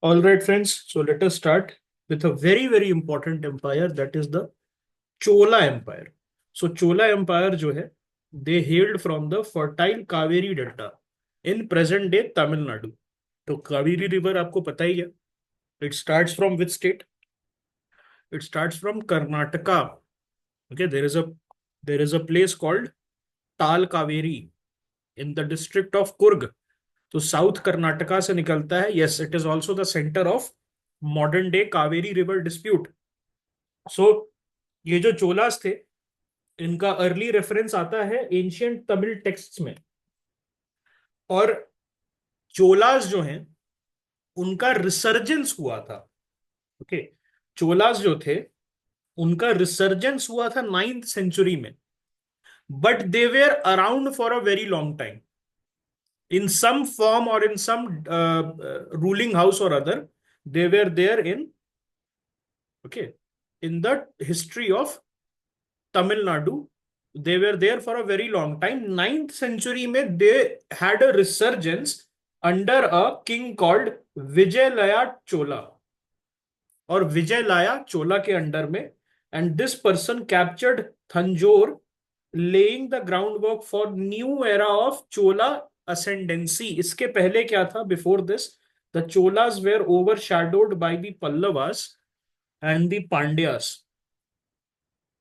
All right, friends. So let us start with a very, very important empire that is the Chola Empire. So Chola Empire जो है, they hailed from the fertile Kaveri Delta in present day Tamil Nadu. तो Kaveri river आपको पता ही है. It starts from which state? It starts from Karnataka. Okay, there is a place called Tal Kaveri in the district of Kurg. तो south Karnataka से निकलता है. Yes, it is also the centre of modern day Kaveri river dispute. So ये जो चोलास थे, इनका early reference आता है एंशियंट तमिल टेक्स्ट्स में. और चोलास जो हैं, उनका रिसर्जेंस हुआ था. ओके, चोलास जो थे, उनका रिसर्जेंस हुआ था 9th सेंचुरी में. But they were around for a very long time in some form or in some ruling house or other. They were there in, okay, in the history of Tamil Nadu. They were there for a very long time. 9th century mein they had a resurgence under a king called Vijayalaya Chola, और विजयलाया चोला के under में. And this person captured Tanjore, laying the ground work for new era of Chola ascendancy. इसके पहले क्या था? Before this the Cholas were overshadowed by the Pallavas and the Pandyas.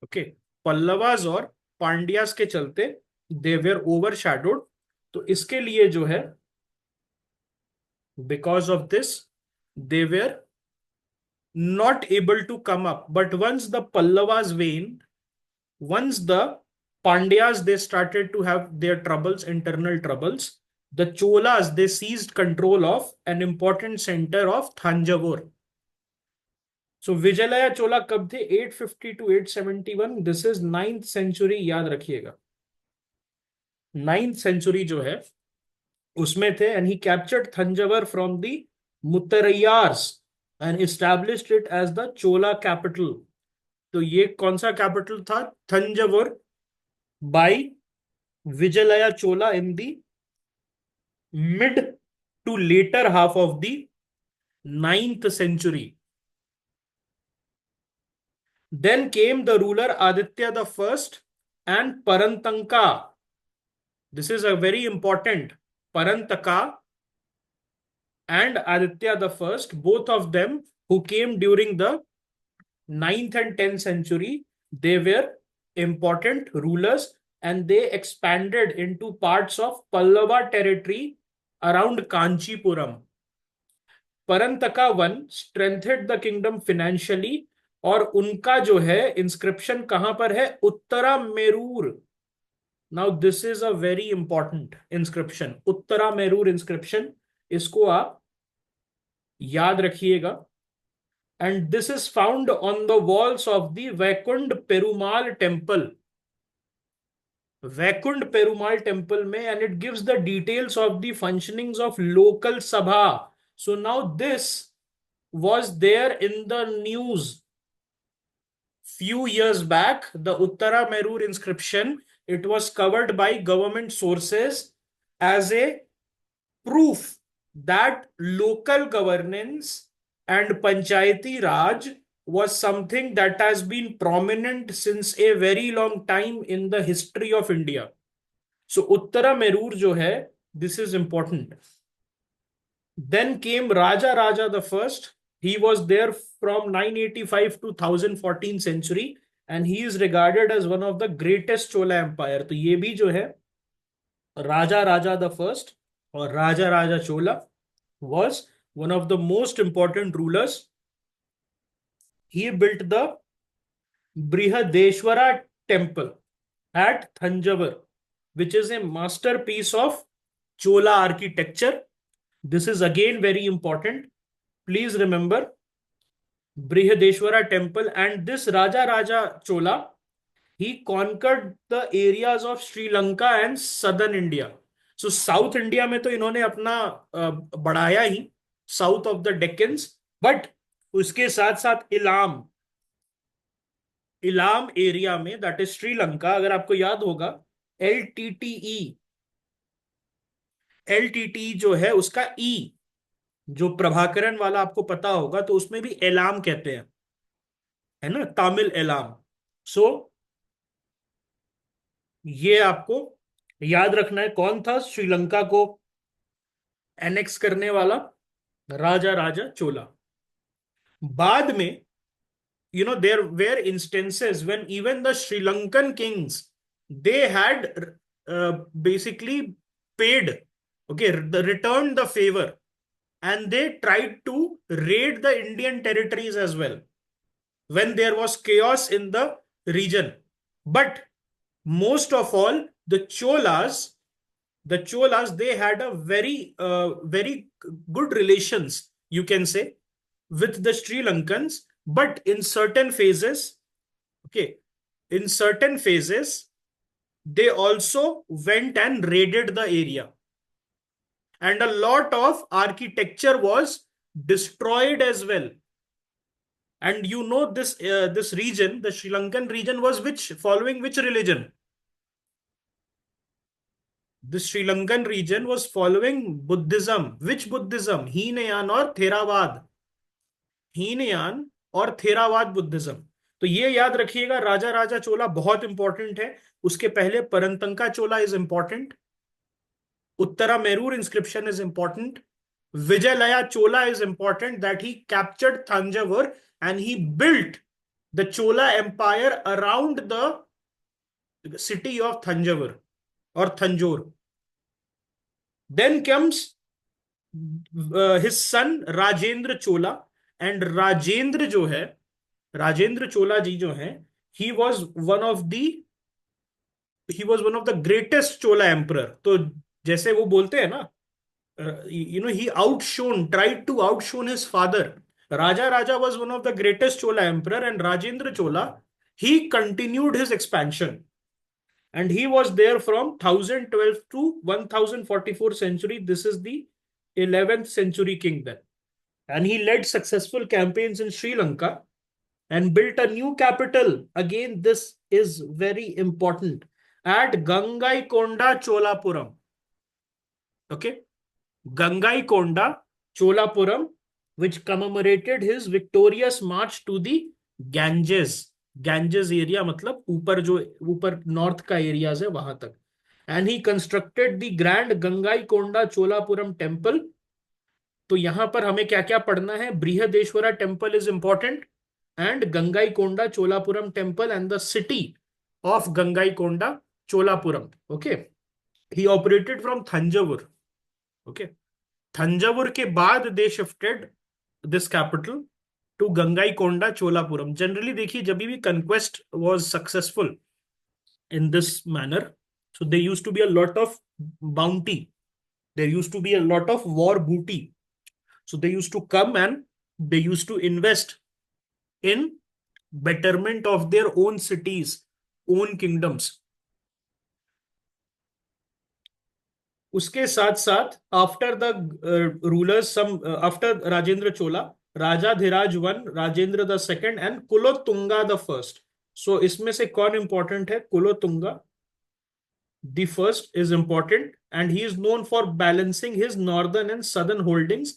Okay, Pallavas और पांड्यास के चलते दे वेर ओवर शैडोड. तो इसके लिए जो है, because of this they were not able to come up. But once the Pallavas waned, once the Pandyas they started to have their troubles, internal troubles, the Cholas they seized control of an important center of Thanjavur. So Vijayalaya Chola कब थे? 850 to 871. This is 9th century. याद रखिएगा, 9th century जो है उसमें थे. And he captured Thanjavur from the Muttarayars and established it as the Chola capital. तो ये कौन सा कैपिटल था? Thanjavur by Vijayalaya Chola in the mid to later half of the 9th century. Then came the ruler Aditya the First and Parantanka. This is a very important. Parantaka and Aditya the First, both of them who came during the 9th and 10th century, they were important rulers, and they expanded into parts of Pallava territory around Kanchipuram. Parantaka one strengthened the kingdom financially, और उनका जो है inscription कहां पर है? Uttara Merur. Now this is a very important inscription, Uttara Merur inscription. इसको आप याद रखिएगा. And this is found on the walls of the Vaikund Perumal temple. Vaikund Perumal temple mein, and it gives the details of the functionings of local sabha. So now this was there in the news few years back. The Uttara Merur inscription, it was covered by government sources as a proof that local governance and Panchayati Raj was something that has been prominent since a very long time in the history of India. So Uttara Merur jo hai, this is important. Then came Raja Raja the First. He was there from 985 to 1014 century, and he is regarded as one of the greatest Chola empire. तो ये भी जो है Raja Raja the First or Raja Raja Chola was one of the most important rulers. He built the Brihadeshwara temple at Thanjavur, which is a masterpiece of Chola architecture. This is again very important. Please remember Brihadeshwara temple. And this Raja Raja Chola, he conquered the areas of Sri Lanka and southern India. So South India में तो इन्होंने अपना बढ़ाया ही, south of the डेक्कन्स. But उसके साथ साथ Ilam Ilam area में, that is Sri Lanka. अगर आपको याद होगा, एल टी टी ई जो है उसका ई, जो प्रभाकरन वाला आपको पता होगा, तो उसमें भी एलाम कहते हैं, है ना, तमिल एलाम। सो ये आपको याद रखना है, कौन था श्रीलंका को एनेक्स करने वाला? राजा राजा चोला। बाद में, there were instances when even the Sri Lankan kings, they had basically paid, okay, returned the favor, and they tried to raid the Indian territories as well when there was chaos in the region. But most of all, the Cholas, they had a very good relations, you can say, with the Sri Lankans. But in certain phases, okay, in certain phases, they also went and raided the area, and a lot of architecture was destroyed as well. And this region, the Sri Lankan region, was following which religion? The Sri Lankan region was following Buddhism. Which Buddhism? Hinayan or Theravada? Hinayana और Theravada Buddhism. तो ये याद रखिएगा, राजा राजा चोला बहुत important है। उसके पहले Parantaka Chola is important, Uttaramerur inscription is important, Vijayalaya Chola is important, that he captured Thanjavur and he built the Chola empire around the city of Thanjavur और Tanjore. Then comes his son Rajendra Chola, and Rajendra जो है, राजेंद्र चोला जी जो हैं, he was one of the he was one of the greatest Chola emperor. तो जैसे वो बोलते हैं ना, he आउटशोन, tried to outshone his father. Raja Raja was one of the greatest Chola emperor, and Rajendra Chola, he continued his expansion, and he was there from 1012 to 1044 century. This is the 11th century king then, and he led successful campaigns in Sri Lanka and built a new capital. Again, this is very important, at Gangaikonda Cholapuram. Okay, Gangaikonda Cholapuram, which commemorated his victorious march to the Ganges. Ganges area मतलब ऊपर, जो ऊपर north का areas है वहां तक। And he constructed the grand Gangaikonda Cholapuram temple. तो यहां पर हमें क्या क्या पढ़ना है? Brihadeshwara temple is important, and Gangaikonda Cholapuram temple, and the city of Gangaikonda Cholapuram. Okay, he operated from Thanjavur. Okay, Thanjavur के बाद they shifted this capital to Gangaikonda Cholapuram. Generally देखिए, जब भी conquest was successful in this manner, so there used to be a lot of bounty, there used to be a lot of war booty, so they used to come and they used to invest in betterment of their own cities, own kingdoms. उसके साथ साथ after the rulers, some after Rajendra Chola, Rajadhiraja one, Rajendra the second, and Kulothunga the first. So इसमें से कौन important है? कुलोतुंगा the first is important, and he is known for balancing his northern and southern holdings,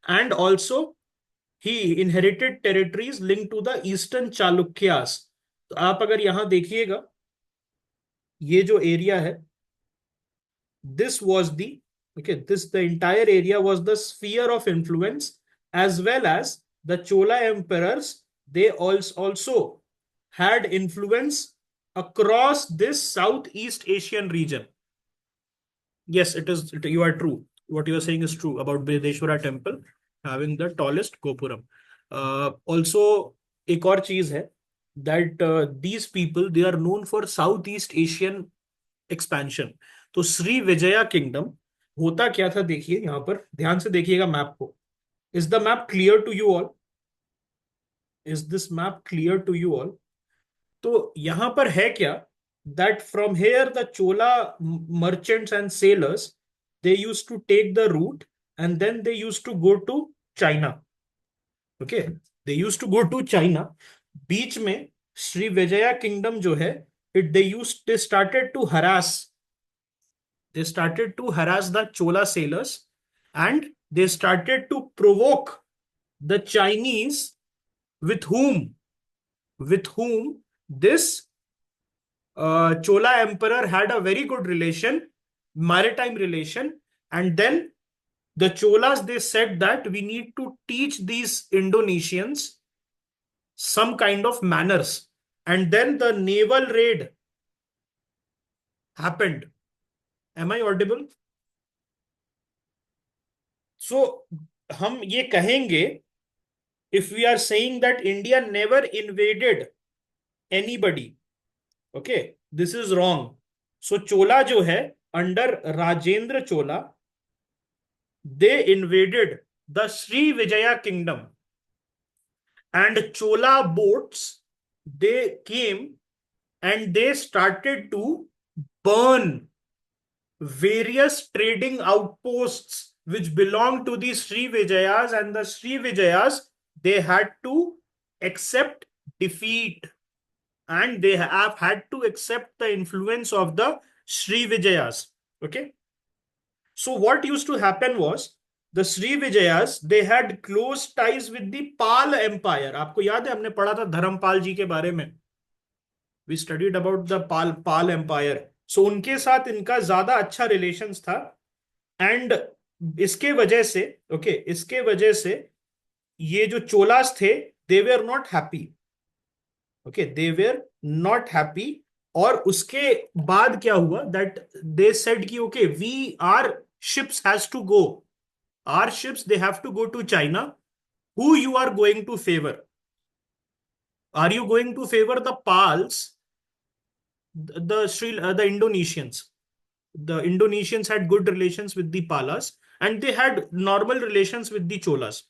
and also he inherited territories linked to the eastern Chalukyas. तो आप अगर यहां देखिएगा, ये जो एरिया है, this was the, okay, this, the entire area was the sphere of influence, as well as the Chola emperors, they also had influence across this Southeast Asian region. Yes, you are true. What you are saying is true about Brihadeshwara temple having the tallest Gopuram. Also, एक और चीज है, that these people, they are known for Southeast Asian expansion. तो Shri Vijaya kingdom होता क्या था? देखिए यहां पर ध्यान से देखिएगा मैप को। Is the map clear to you all? Is this map clear to you all? तो यहां पर है क्या, that from here the Chola merchants and sailors, they used to take the route, and then they used to go to China. Okay, they used to go to China. बीच में Shri Vijaya kingdom जो है, they started to harass the Chola sailors, and they started to provoke the Chinese, with whom this Chola emperor had a very good relation, maritime relation. And then the Cholas, they said that we need to teach these Indonesians some kind of manners. And then the naval raid happened. Am I audible? So हम ये कहेंगे, if we are saying that India never invaded anybody, okay, this is wrong. So Chola जो है, under Rajendra Chola, they invaded the Sri Vijaya kingdom, and Chola boats, they came and they started to burn various trading outposts which belonged to the Sri Vijayas, and the Sri Vijayas, they had to accept defeat, and they have had to accept the influence of the Sri Vijayas. Okay. So what used to happen was, the Sri Vijayas, they had close ties with the Pal Empire. आपको याद है, हमने पढ़ा था धर्मपाल जी के बारे में. We studied about the Pal Empire. So उनके साथ इनका ज्यादा अच्छा रिलेशंस था. एंड इसके वजह से, ओके, इसके वजह से ये जो चोलास थे, they were not happy. Okay, they were not happy. और उसके बाद क्या हुआ, दैट दे सेड कि okay, we are ships has to go. Our ships, they have to go to China. Who you are going to favor? Are you going to favor the Pals, the Indonesians? The Indonesians had good relations with the Palas, and they had normal relations with the Cholas.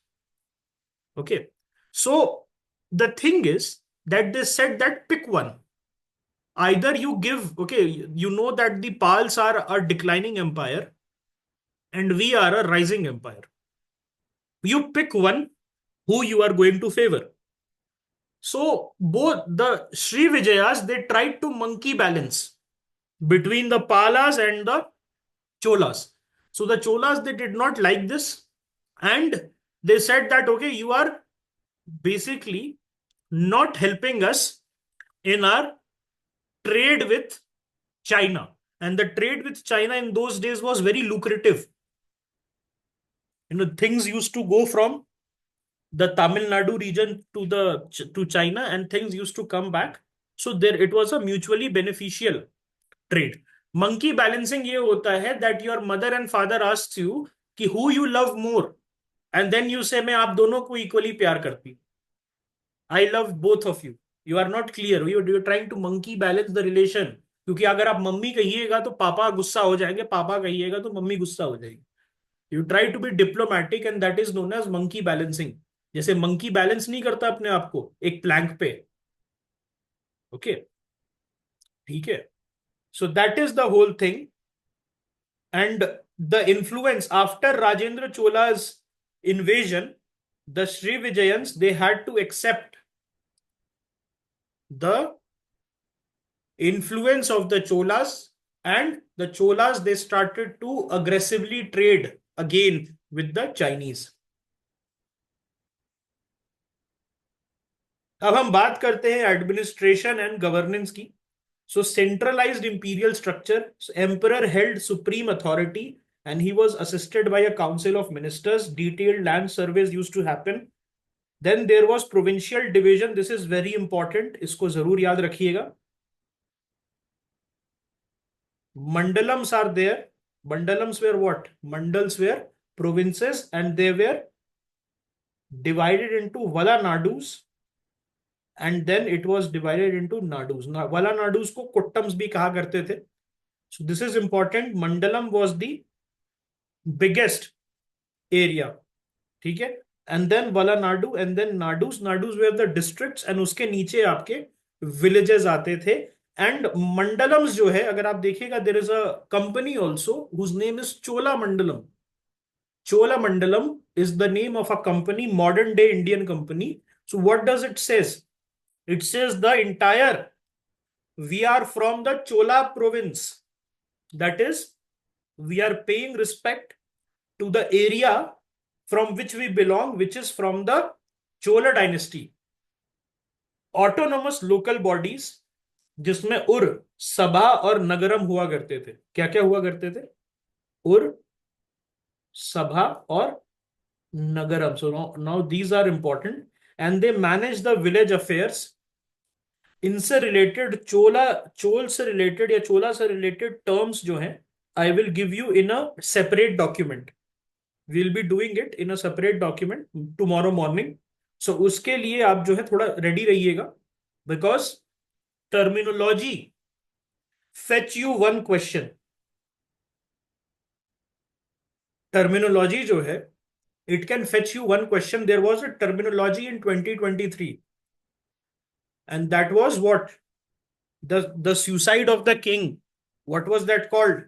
Okay. So the thing is that they said that pick one. Either you give, okay, you know that the Pals are a declining empire and we are a rising empire. You pick one who you are going to favor. So both the Sri Vijayas, they tried to monkey balance between the Palas and the Cholas. So the Cholas, they did not like this, and they said that, okay, you are basically not helping us in our trade with China. And the trade with China in those days was very lucrative. Things used to go from the Tamil Nadu region to China, and things used to come back. So there it was a mutually beneficial trade. Monkey balancing ये होता है that your mother and father asks you कि who you love more, and then you say मैं आप दोनों को equally प्यार करती हूँ. I love both of you. You are not clear. You're trying to monkey balance the relation. क्योंकि अगर आप मम्मी कहिएगा तो पापा गुस्सा हो जाएंगे, पापा कहिएगा तो मम्मी गुस्सा हो जाएगी. You try to be diplomatic, and that is known as monkey balancing. जैसे monkey balance नहीं करता अपने आप को एक plank पे. ओके, ठीक है. So that is the whole thing. And the influence after Rajendra Chola's invasion, the Sri Vijayans, they had to accept the influence of the Cholas, and the Cholas, they started to aggressively trade again with the Chinese. अब हम बात करते हैं administration and governance की. So centralized imperial structure. So emperor held supreme authority, and he was assisted by a council of ministers. Detailed land surveys used to happen. Then there was provincial division. This is very important. इसको जरूर याद रखिएगा. Mandalams are there. Mandalams were what? Mandals were provinces, and they were divided into Vala Nadus, and then it was divided into Nadus. Vala Nadus को Kuttams भी कहा करते थे. So this is important. Mandalam was the biggest area. ठीक है. And then Vala Nadu, and then Nadus. Nadus were the districts, and उसके नीचे आपके villages आते थे. And Mandalams जो है, अगर आप देखिएगा, there is a company also whose name is Chola Mandalam. Chola Mandalam is the name of a company, modern day Indian company. So what does it says? It says the entire, we are from the Chola province. That is, we are paying respect to the area from which we belong, which is from the Chola dynasty. Autonomous local bodies, जिसमें उर, सभा और नगरम हुआ करते थे. क्या क्या हुआ करते थे? उर, सभा और nagaram. So now these are important, and they manage the village affairs. इनसे रिलेटेड चोल से रिलेटेड या चोला से रिलेटेड टर्म्स जो हैं, I will give you in a separate document. Will be doing it in a separate document tomorrow morning. So उसके लिए आप जो है थोड़ा रेडी रहिएगा, because terminology fetch you one question. Terminology जो है, it can fetch you one question. There was a terminology in 2023, and that was what? The suicide of the king. What was that called?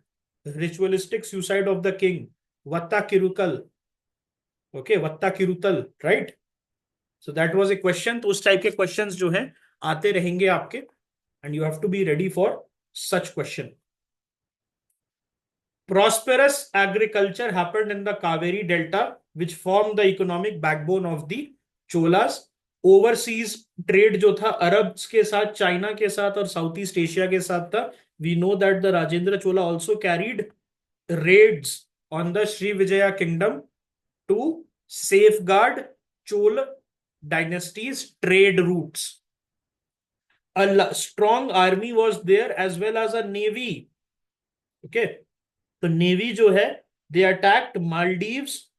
Ritualistic suicide of the king. Vatta Kirukal. Okay, Vatta Kirutal, right? So that was a question. तो उस type के questions जो हैं आते रहेंगे आपके, and you have to be ready for such question. Prosperous agriculture happened in the Kaveri Delta, which formed the economic backbone of the Cholas. Overseas trade जो था अरब के साथ, चाइना के साथ और साउथ ईस्ट एशिया के साथ था. We know that the Rajendra Chola also carried raids on the Sri Vijaya kingdom to safeguard Chol dynasty's trade routes. A strong army was there as well as a navy. Okay, तो navy जो है, they attacked Maldives,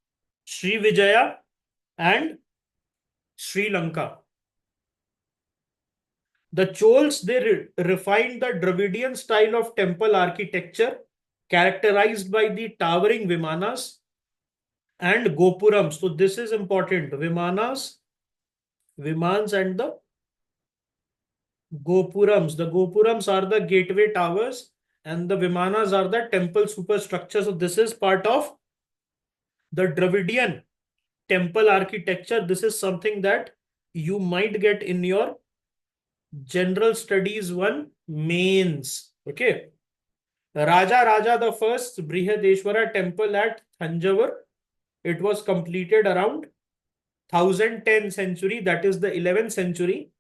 Sri Vijaya and Sri Lanka. The Chols, they refined the Dravidian style of temple architecture characterized by the towering vimanas and gopurams. So this is important. Vimans and the gopurams. The gopurams are the gateway towers and the vimanas are the temple superstructure. So this is part of the Dravidian temple architecture. This is something that you might get in your general studies 1 mains. Okay. Raja the first Brihadeshwara temple at Thanjavur. It was completed around 1010 century, that is the 11th century,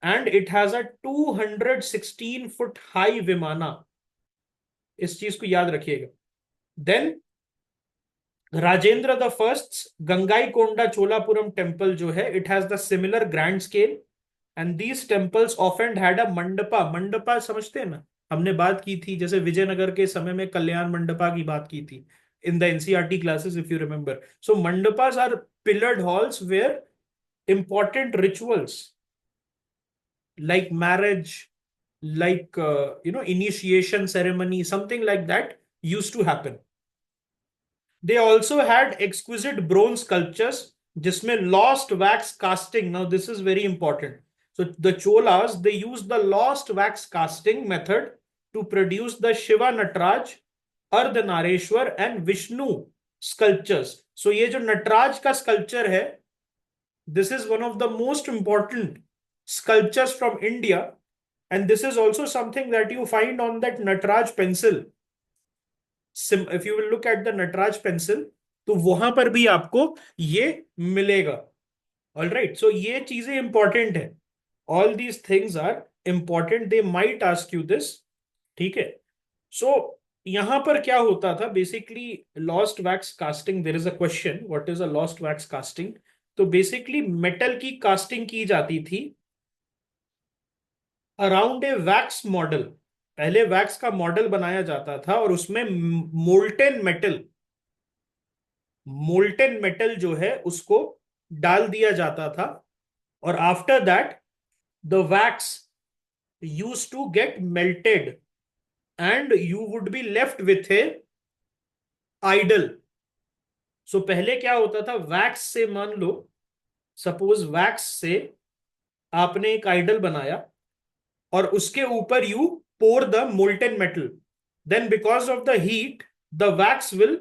and it has a 216-foot high Vimana. इस चीज को याद रखिएगा. Then Rajendra the first's Gangaikonda Cholapuram temple जो है, it has the similar grand scale, and these temples often had a mandapa. Mandapa समझते हैं ना, हमने बात की थी जैसे विजयनगर के समय में कल्याण मंडपा की बात की थी in the NCERT classes, if you remember. So mandapas are pillared halls where important rituals like marriage, like initiation ceremony, something like that used to happen. They also had exquisite bronze sculptures जिसमें lost wax casting. Now this is very important. So the Cholas, they used the lost wax casting method to produce the Shiva Nataraj, Ardhanareshwar and Vishnu sculptures. So ये जो नटराज का sculpture है, this is one of the most important sculptures from India, and this is also something that you find on that Nataraj pencil. If you will look at the Nataraj pencil, तो वहां पर भी आपको ये मिलेगा. All right, so ये चीजें important है. All these things are important. They might ask you this. ठीक है. So यहां पर क्या होता था basically, lost wax casting. There is a question, what is a lost wax casting? तो बेसिकली मेटल की कास्टिंग की जाती थी अराउंड ए वैक्स मॉडल. पहले वैक्स का मॉडल बनाया जाता था और उसमें मोल्टेन मेटल जो है उसको डाल दिया जाता था, और after that the wax used to get melted and you would be left with a idol. So पहले क्या होता था, वैक्स से, मान लो सपोज वैक्स से आपने एक आइडल बनाया और उसके ऊपर you pour the molten metal, then because of the heat the wax will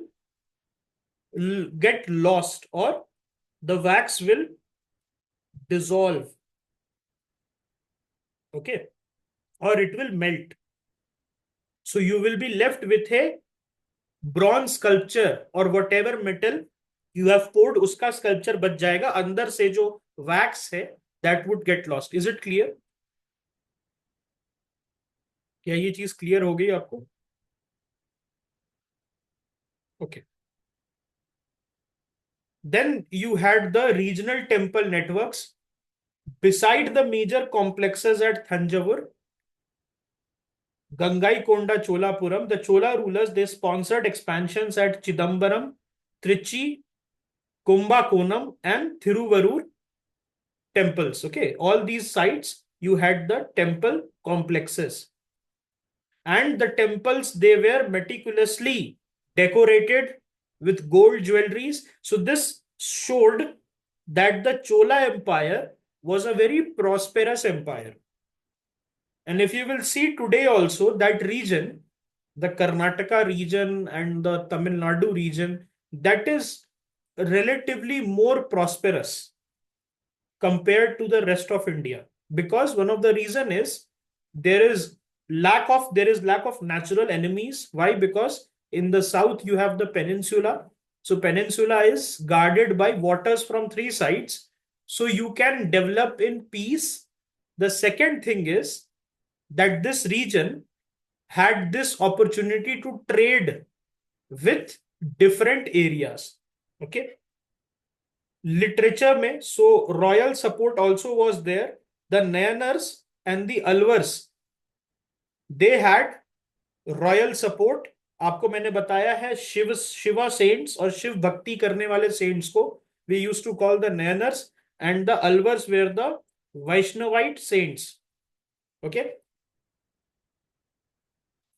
get lost or the wax will dissolve, okay, or it will melt. So you will be left with a bronze sculpture or whatever metal you have poured, उसका sculpture बच जाएगा, अंदर से जो wax है that would get lost. Is it clear? क्या ये चीज क्लियर हो गई आपको? Okay. Then you had the regional temple networks. Beside the major complexes at Thanjavur, Gangaikonda, Cholapuram, the Chola rulers, they sponsored expansions at Chidambaram, Trichy, Kumbakonam, and Thiruvarur temples. Okay, all these sites you had the temple complexes, and the temples, they were meticulously decorated with gold jewelries. So this showed that the Chola Empire was a very prosperous empire. And if you will see today also, that region, the Karnataka region and the Tamil Nadu region, that is relatively more prosperous compared to the rest of India. Because one of the reason is there is lack of natural enemies. Why? Because in the south you have the peninsula. So peninsula is guarded by waters from three sides. So you can develop in peace. The second thing is that this region had this opportunity to trade with different areas. Okay. Literature में, so royal support also was there. The Nayanars and the Alwars, they had royal support. आपको मैंने बताया है Shiva cents और शिव भक्ति करने वाले saints को we use to call the Nayanars, and the Alvars were the Vaishnavite saints. Okay.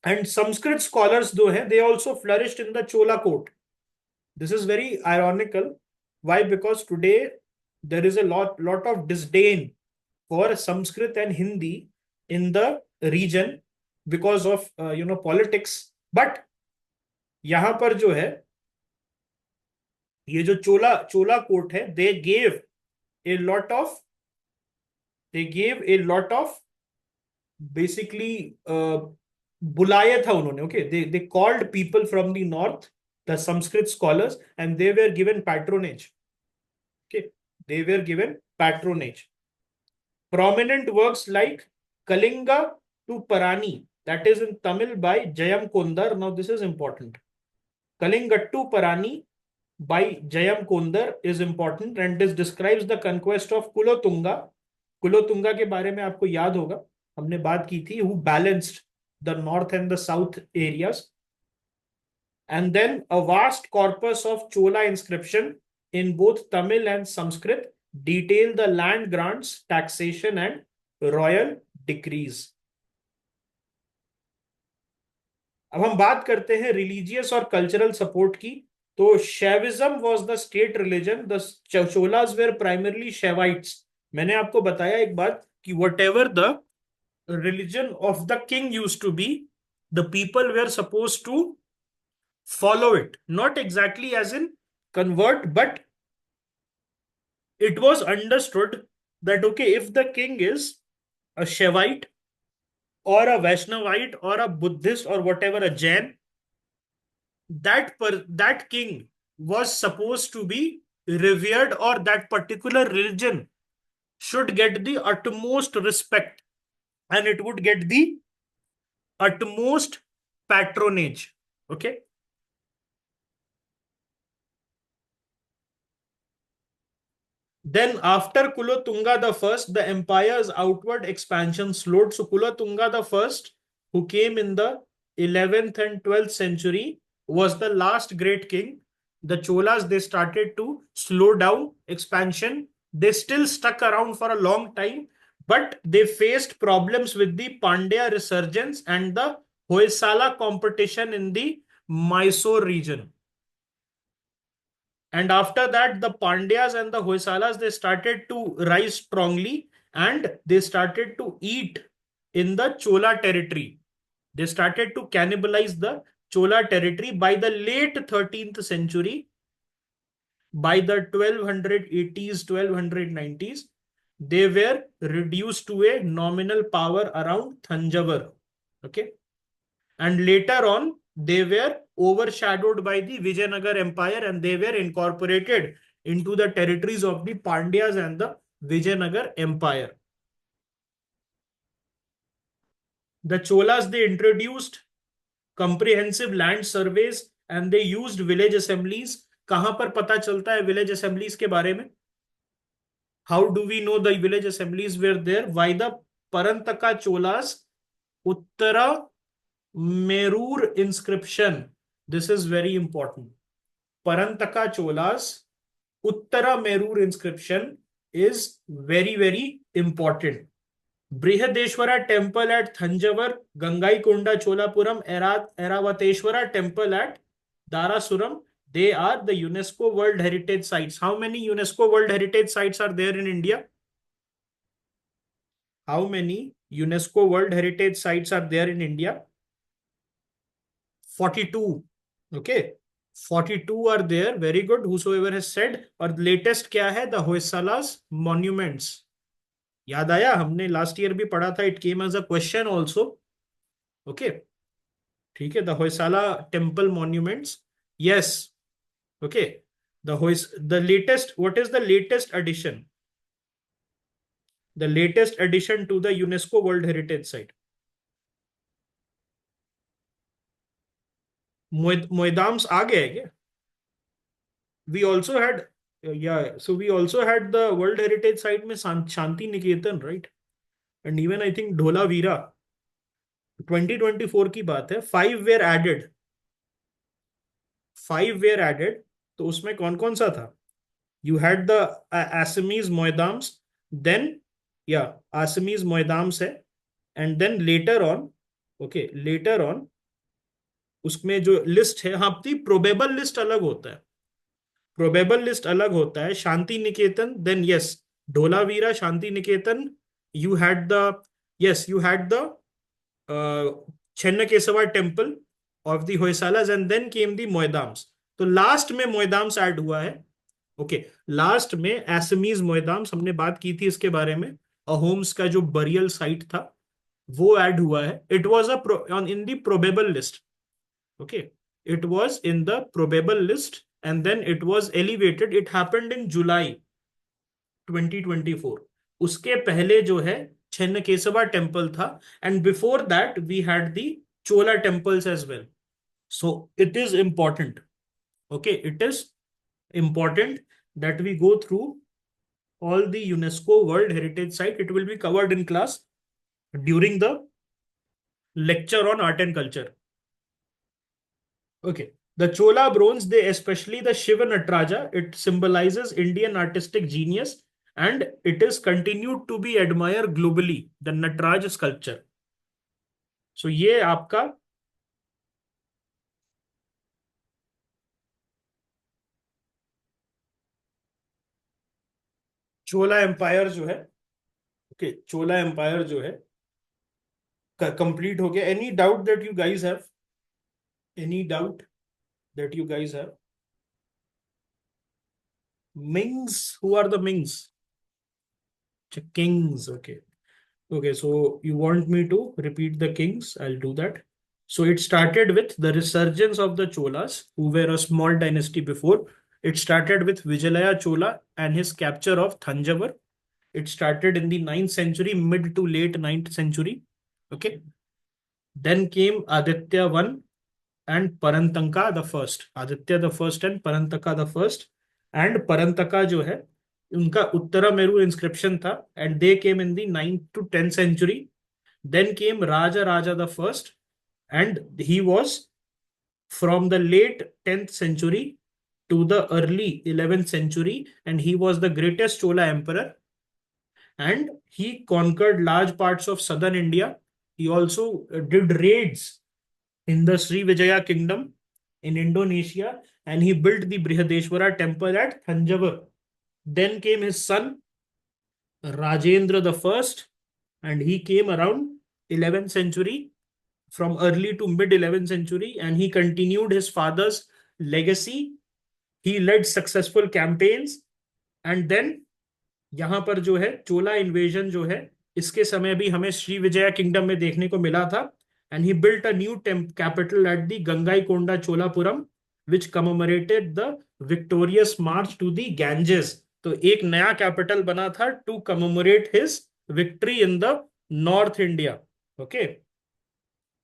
And Sanskrit scholars जो है, they also flourished in the Chola court. This is very ironical. Why? Because today there is a lot of disdain for Sanskrit and Hindi in the region because of politics. But यहां पर जो है, ये जो चोला court है, a lot of they gave a lot of basically बुलाया था उन्होंने. Okay, they called people from the north, the Sanskrit scholars, and they were given patronage. Okay, they were given patronage. Prominent works like Kalinga to Parani, that is in Tamil by Jayam Kondar. Now this is important. Kalingattu Parani by Jayam Kondar is important, and this describes the conquest of Kulotunga. कुलोतुंगा के बारे में आपको याद होगा, हमने बात की थी, who balanced the north and the south areas. And then a vast corpus of Chola inscription in both Tamil and Sanskrit detail the land grants, taxation, and royal decrees. अब हम बात करते हैं रिलीजियस और कल्चरल सपोर्ट की. तो Shaivism was the state religion. The Cholas were primarily Shaivites. मैंने आपको बताया एक बात कि whatever the religion of the king used to be, the people were supposed to follow it. Not exactly as in convert, but it was understood that okay, if the king is a Shaivite or a Vaishnavite or a Buddhist or whatever, a Jain, that king was supposed to be revered, or that particular religion should get the utmost respect, and it would get the utmost patronage. Okay. Then after Kulotunga the first, the empire's outward expansion slowed. So Kulotunga the first, who came in the 11th and 12th century, was the last great king. The Cholas, they started to slow down expansion. They still stuck around for a long time, but they faced problems with the Pandya resurgence and the Hoysala competition in the Mysore region. And after that, the Pandyas and the Hoysalas, they started to rise strongly, and they started to eat in the Chola territory. They started to cannibalize the Chola territory. By the late 13th century, by the 1280s, 1290s, they were reduced to a nominal power around Thanjavur. Okay. And later on, they were overshadowed by the Vijayanagar Empire and they were incorporated into the territories of the Pandyas and the Vijayanagar Empire. The Cholas, they introduced comprehensive land surveys and they used village assemblies. कहां पर पता चलता है village assemblies के बारे में? How do we know the village assemblies were there? Why the Parantaka Cholas Uttara Merur inscription? This is very important. Parantaka Cholas Uttara Merur inscription is very, very important. Brihadeshwara temple at Thanjavur, Gangaikonda Cholapuram, Eravateshwara temple at Darasuram, they are the UNESCO World Heritage Sites. How many UNESCO World Heritage Sites are there in India? How many UNESCO World Heritage Sites are there in India? 42. Okay. 42 are there. Very good. Whosoever has said. और latest क्या है? The Hoysala's monuments. याद आया, हमने last year भी पढ़ा था. It came as a question also. Okay, ठीक है. The Hoysala temple monuments. Yes. Okay. The latest, what is the latest addition? The latest addition to the UNESCO world heritage site. Moidams आ गए क्या? We also had, yeah, so we also had the World Heritage Site में Shanti Niketan, right? And even I think Dholavira 2024 की बात है. 5 were added. 5 were added. तो उसमें कौन कौन सा था? You had the Assamese Moidams, then yeah, Assamese Moidams है, and then later on, okay, later on उसमें जो लिस्ट है, हाँ, प्रोबेबल लिस्ट अलग होता है. प्रोबेबल लिस्ट अलग होता है. Shantiniketan, then yes, Dholavira, Shantiniketan. You had the, yes, you had the Chennakeshava temple of the Hoysalas and then came the Moidams. तो लास्ट में मोइदाम्स ऐड हुआ है. ओके, लास्ट में एसमीज मोइदाम्स, हमने बात की थी इसके बारे में. अहोम्स का जो बरियल साइट था वो ऐड हुआ है. It was in the probable list. Okay, it was in the probable list and then it was elevated. It happened in July 2024. उसके पहले जो है छन्नकेशवा टेम्पल था, and before that we had the Chola temples as well. So it is important. Okay, it is important that we go through all the UNESCO World Heritage Site. It will be covered in class during the lecture on art and culture. Okay, the Chola bronze, they especially the Shiva Nataraja, it symbolizes Indian artistic genius and it is continued to be admired globally, the Nataraj sculpture. So ये आपका चोला empire जो है, okay, चोला empire जो है complete हो गया. Any doubt that you guys have? Any doubt that you guys have? Mings, who are the Mings? Kings, okay. Okay, so you want me to repeat the kings? I'll do that. So it started with the resurgence of the Cholas, who were a small dynasty before. It started with Vijayalaya Chola and his capture of Thanjavur. It started in the 9th century, mid to late 9th century. Okay. Then came Aditya I and Parantaka the first. Aditya the first and Parantaka the first. And Parantaka जो है उनका Uttara Meru inscription था, and they came in the 9th to 10th century. Then came Raja the first, and he was from the late 10th century to the early 11th century, and he was the greatest Chola emperor, and he conquered large parts of southern India. He also did raids in the Sri Vijaya kingdom in Indonesia, and he built the Brihadeshwara temple at Thanjavur. Then came his son Rajendra the first, and he came around 11th century, from early to mid 11th century, and he continued his father's legacy. He led successful campaigns, and then यहाँ पर जो है चोला invasion जो है इसके समय भी हमें श्री विजया किंगडम में देखने को मिला था. and he built a new capital at the Gangaikonda Cholapuram, which commemorated the victorious march to the Ganges. तो एक नया कैपिटल बना था to commemorate his victory in the north India. Okay,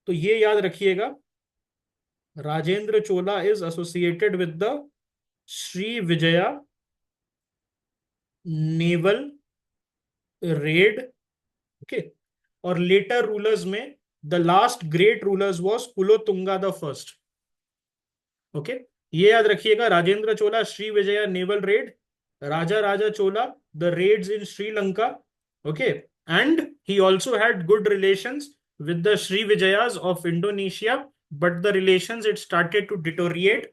तो ये याद रखिएगा, Rajendra Chola is associated with the Sri Vijaya naval raid. Okay, और लेटर रूलर्स में the last great rulers was Kulothunga the first. Okay, ये याद रखिएगा, Rajendra Chola Sri Vijaya naval raid, Raja Raja Chola the raids in Sri Lanka. Okay, and he also had good relations with the Sri Vijayas of Indonesia, but the relations it started to deteriorate,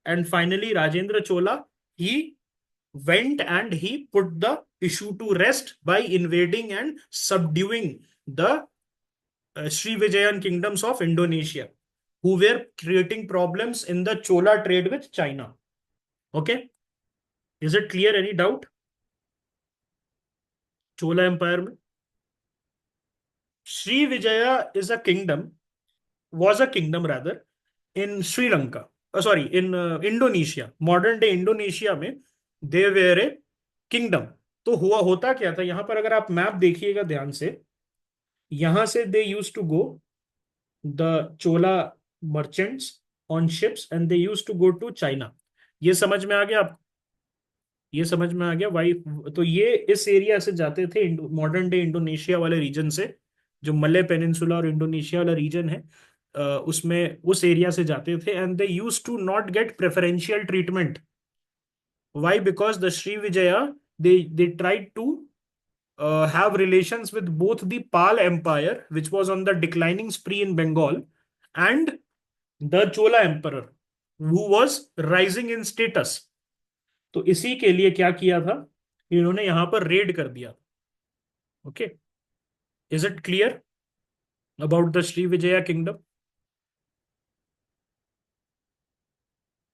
and finally Rajendra Chola, he went and he put the issue to rest by invading and subduing the Sri Vijayan kingdoms of Indonesia, who were creating problems in the Chola trade with China. Okay, is it clear? Any doubt? Chola Empire में Sri Vijaya is a kingdom, was a kingdom rather, in Sri Lanka. Sorry, in Indonesia, modern day Indonesia में they were a kingdom. तो हुआ होता क्या था, यहां पर अगर आप मैप देखिएगा ध्यान से, यहां से they use to go the Chola merchants on ships and they use to go to China. ये समझ में आ गया आपको? ये समझ में आ गया वाई. तो ये इस एरिया से जाते थे, मॉडर्न डे इंडोनेशिया वाले रीजन से, जो मलय पेनिनसुला और इंडोनेशिया वाला रीजन है, उसमें उस एरिया से जाते थे, and they use to not get preferential treatment. Why? Because the Sri Vijaya, they tried to have relations with both the Pal Empire, which was on the declining spree in Bengal, and the Chola Emperor, who was rising in status. तो इसी के लिए क्या किया था, इन्होंने यहां पर रेड कर दिया. Okay, is it clear about the Sri Vijaya kingdom?